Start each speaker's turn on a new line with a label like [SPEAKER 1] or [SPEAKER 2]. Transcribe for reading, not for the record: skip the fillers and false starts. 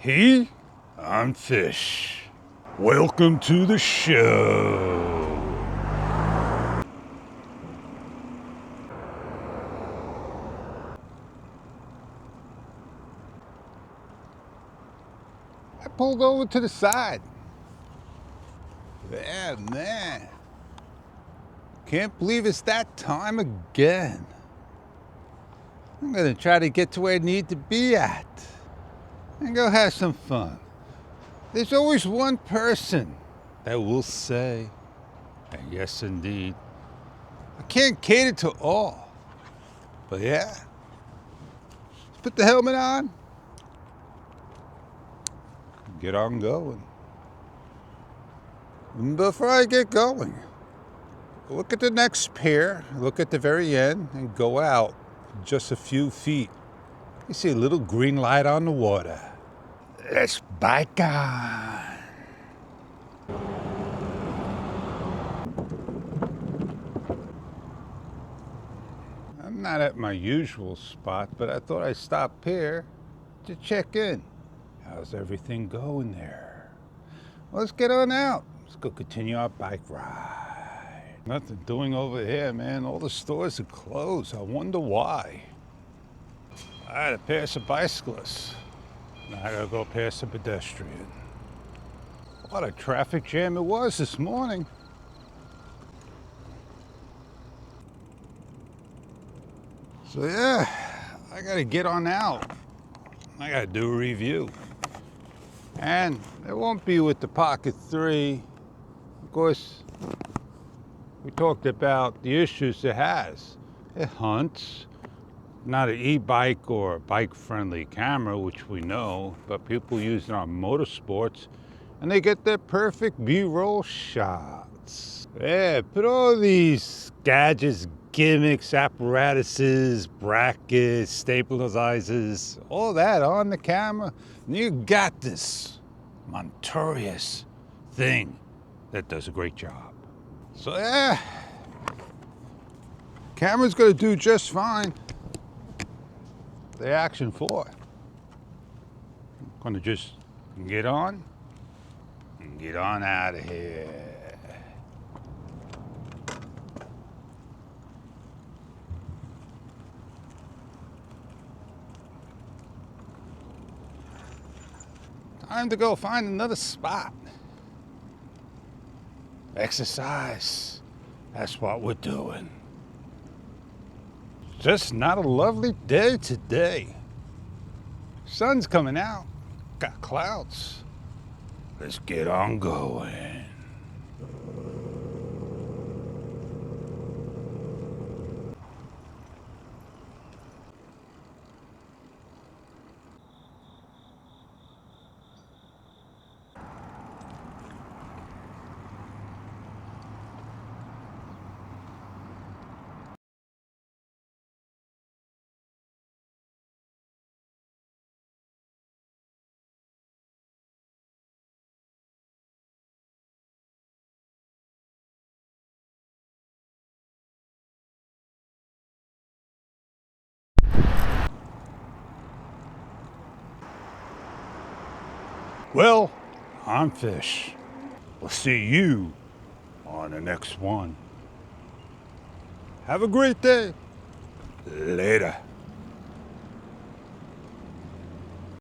[SPEAKER 1] I'm Fish. Welcome to the show. I pulled over to the side. Yeah, man. Can't believe it's that time again. I'm gonna try to get to where I need to be at and go have some fun. There's always one person that will say, and yes indeed, I can't cater to all. But yeah, let's put the helmet on, get on going. And before I get going, look at the next pair, look at the very end, and go out just a few feet. You see a little green light on the water. Let's bike on. I'm not at my usual spot, but I thought I'd stop here to check in. How's everything going there? Well, let's get on out. Let's go continue our bike ride. Nothing doing over here, man. All the stores are closed. I wonder why. I had to pass a bicyclist. Now I gotta go past a pedestrian. What a traffic jam it was this morning. So yeah, I gotta get on out. I gotta do a review. And it won't be with the Pocket 3. Of course, we talked about the issues it has. It hunts. Not an e-bike or a bike-friendly camera, which we know, but people use it on motorsports, and they get their perfect B-roll shots. Yeah, put all these gadgets, gimmicks, apparatuses, brackets, stabilizers, all that on the camera, and you got this montorious thing that does a great job. So yeah, camera's gonna do just fine. The Action 4. I'm gonna just get on and get on out of here. Time to go find another spot. Exercise. That's what we're doing. Just not a lovely day today. Sun's coming out. Got clouds. Let's get on going. Well, I'm Fish. We'll see you on the next one. Have a great day. Later.